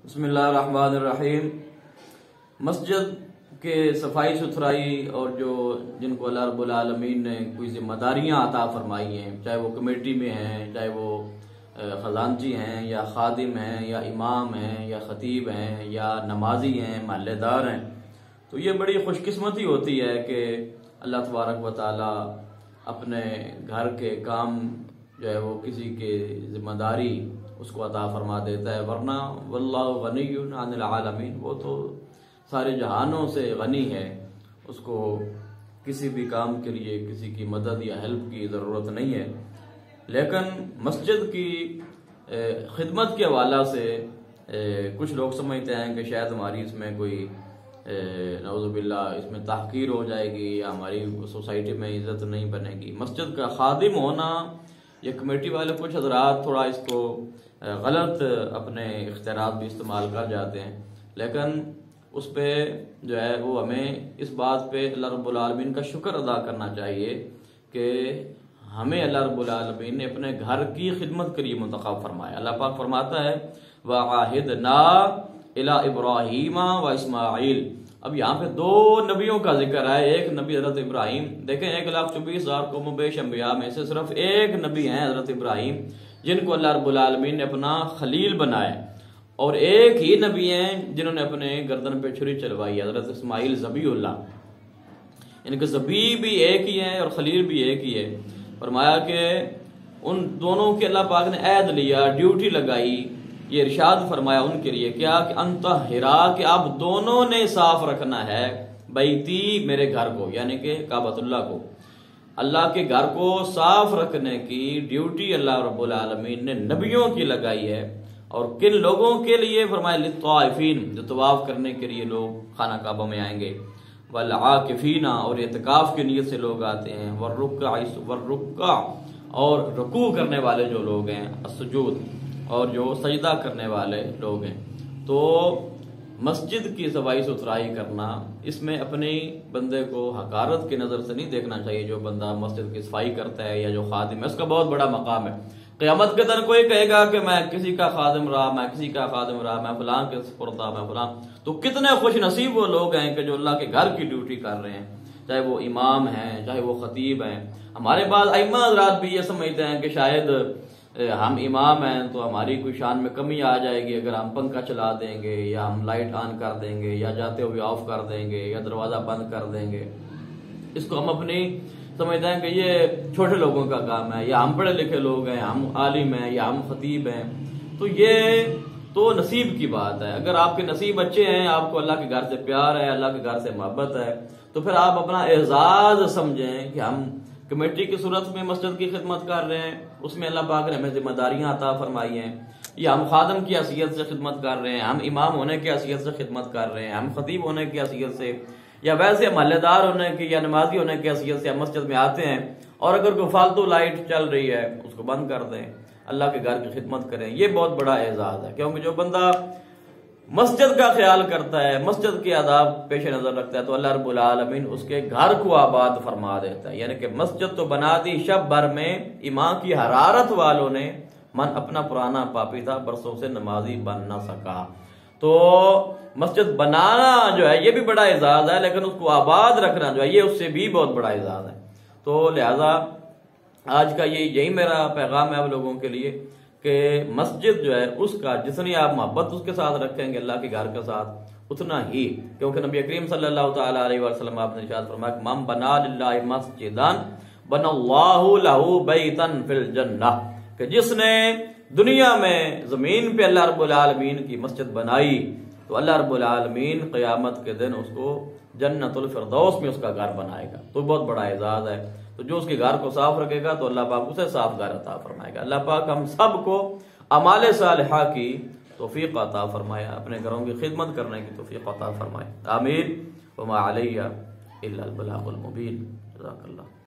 بسم اللہ الرحمن الرحیم۔ مسجد کے صفائی ستھرائی اور جن کو اللہ رب العالمین نے کوئی ذمہ داریاں عطا فرمائی ہیں، چاہے وہ کمیٹی میں ہیں، چاہے وہ خزانچی ہیں یا خادم ہیں یا امام ہیں یا خطیب ہیں یا نمازی ہیں، محلے دار ہیں، تو یہ بڑی خوش قسمتی ہوتی ہے کہ اللہ تبارک و تعالی اپنے گھر کے کام جو ہے وہ کسی کے ذمہ داری اس کو عطا فرما دیتا ہے، ورنہ واللہ غنی عن العالمین، وہ تو سارے جہانوں سے غنی ہے، اس کو کسی بھی کام کے لیے کسی کی مدد یا ہیلپ کی ضرورت نہیں ہے۔ لیکن مسجد کی خدمت کے حوالے سے کچھ لوگ سمجھتے ہیں کہ شاید ہماری اس میں کوئی نعوذ باللہ اس میں تحقیر ہو جائے گی یا ہماری سوسائٹی میں عزت نہیں بنے گی۔ مسجد کا خادم ہونا، یہ کمیٹی والے کچھ حضرات تھوڑا اس کو غلط اپنے اختیارات بھی استعمال کر جاتے ہیں، لیکن اس پہ جو ہے وہ ہمیں اس بات پہ اللہ رب العالمین کا شکر ادا کرنا چاہیے کہ ہمیں اللہ رب العالمین نے اپنے گھر کی خدمت کے لیے منتخب فرمایا۔ اللہ پاک فرماتا ہے وَعَاهِدْنَا إِلَىٰ إِبْرَاهِيمَ وَإِسْمَاعِيلَ۔ اب یہاں پہ دو نبیوں کا ذکر ہے، ایک نبی حضرت ابراہیم، دیکھیں 1,24,000 قوم و بیش انبیاء میں سے صرف ایک نبی ہیں حضرت ابراہیم، جن کو اللہ رب العالمین نے اپنا خلیل بنایا، اور ایک ہی نبی ہیں جنہوں نے اپنے گردن پہ چھری چلوائی، حضرت اسماعیل ذبیح اللہ، ان کے ذبیح بھی ایک ہی ہیں اور خلیل بھی ایک ہی ہے۔ فرمایا کہ ان دونوں کے اللہ پاک نے عہد لیا، ڈیوٹی لگائی، یہ ارشاد فرمایا ان کے لیے کیا کہ انتہرا، کہ اب دونوں نے صاف رکھنا ہے بیتی، میرے گھر کو، یعنی کہ کعبۃ اللہ کو، اللہ کے گھر کو صاف رکھنے کی ڈیوٹی اللہ رب العالمین نے نبیوں کی لگائی ہے۔ اور کن لوگوں کے لیے؟ فرمایا للطائفین، جو طواف کرنے کے لیے لوگ خانہ کعبہ میں آئیں گے، والعاکفین، اور اعتکاف کی نیت سے لوگ آتے ہیں، والرکع، اور رکوع کرنے والے جو لوگ ہیں، السجود، اور جو سجدہ کرنے والے لوگ ہیں۔ تو مسجد کی صفائی ستھرائی کرنا، اس میں اپنی بندے کو حقارت کی نظر سے نہیں دیکھنا چاہیے۔ جو بندہ مسجد کی صفائی کرتا ہے یا جو خادم ہے، اس کا بہت بڑا مقام ہے۔ قیامت کے دن کوئی کہے گا کہ میں کسی کا خادم رہا، میں کسی کا خادم رہا، میں فلاں کے سپرد تھا، میں فلاں، تو کتنے خوش نصیب وہ لوگ ہیں کہ جو اللہ کے گھر کی ڈیوٹی کر رہے ہیں، چاہے وہ امام ہیں، چاہے وہ خطیب ہیں۔ ہمارے بعض ائمہ حضرات بھی یہ سمجھتے ہیں کہ شاید ہم امام ہیں تو ہماری کوئی شان میں کمی آ جائے گی اگر ہم پنکھا چلا دیں گے یا ہم لائٹ آن کر دیں گے یا جاتے ہوئے آف کر دیں گے یا دروازہ بند کر دیں گے۔ اس کو ہم اپنی سمجھتے ہیں کہ یہ چھوٹے لوگوں کا کام ہے، یا ہم پڑھے لکھے لوگ ہیں، ہم عالم ہیں یا ہم خطیب ہیں۔ تو یہ تو نصیب کی بات ہے۔ اگر آپ کے نصیب اچھے ہیں، آپ کو اللہ کے گھر سے پیار ہے، اللہ کے گھر سے محبت ہے، تو پھر آپ اپنا اعزاز سمجھیں کہ ہم کمیٹی کی صورت میں مسجد کی خدمت کر رہے ہیں، اس میں اللہ پاک نے ہمیں ذمہ داریاں عطا فرمائی ہیں، یا ہم خادم کی حیثیت سے خدمت کر رہے ہیں، ہم امام ہونے کی حیثیت سے خدمت کر رہے ہیں، ہم خطیب ہونے کی حیثیت سے، یا ویسے محلے دار ہونے کی یا نمازی ہونے کی حیثیت سے ہم مسجد میں آتے ہیں، اور اگر کوئی فالتو لائٹ چل رہی ہے اس کو بند کر دیں، اللہ کے گھر کی خدمت کریں۔ یہ بہت بڑا اعزاز ہے، کیونکہ جو بندہ مسجد کا خیال کرتا ہے، مسجد کے آداب پیش نظر رکھتا ہے، تو اللہ رب العالمین اس کے گھر کو آباد فرما دیتا ہے۔ یعنی کہ مسجد تو بنا دی شب بھر میں، ایمان کی حرارت والوں نے، من اپنا پرانا پاپی تھا، برسوں سے نمازی بن نہ سکا۔ تو مسجد بنانا جو ہے یہ بھی بڑا اعزاز ہے، لیکن اس کو آباد رکھنا جو ہے یہ اس سے بھی بہت بڑا اعزاز ہے۔ تو لہذا آج کا یہی میرا پیغام ہے آپ لوگوں کے لیے کہ مسجد جو ہے اس کا جتنی آپ محبت اس کے ساتھ رکھیں گے اللہ کے گھر کے ساتھ، اتنا ہی، کیونکہ نبی کریم صلی اللہ تعالی علیہ وسلم آپ نے ارشاد فرمایا کہ من بنا للہ مسجدا بنا اللہ لہ بیتا فی الجنہ، کہ جس نے دنیا میں زمین پہ اللہ رب العالمین کی مسجد بنائی تو اللہ رب العالمین قیامت کے دن اس کو جنت الفردوس میں اس کا گھر بنائے گا۔ تو بہت بڑا اعزاز ہے۔ تو جو اس کے گھر کو صاف رکھے گا تو اللہ پاک اسے صاف گھر عطا فرمائے گا۔ اللہ پاک ہم سب کو اعمال صالحہ کی توفیق عطا فرمائے، اپنے گھروں کی خدمت کرنے کی توفیق عطا فرمائے، آمین۔ وما علیہ الا البلاغ المبین۔ جزاک اللہ۔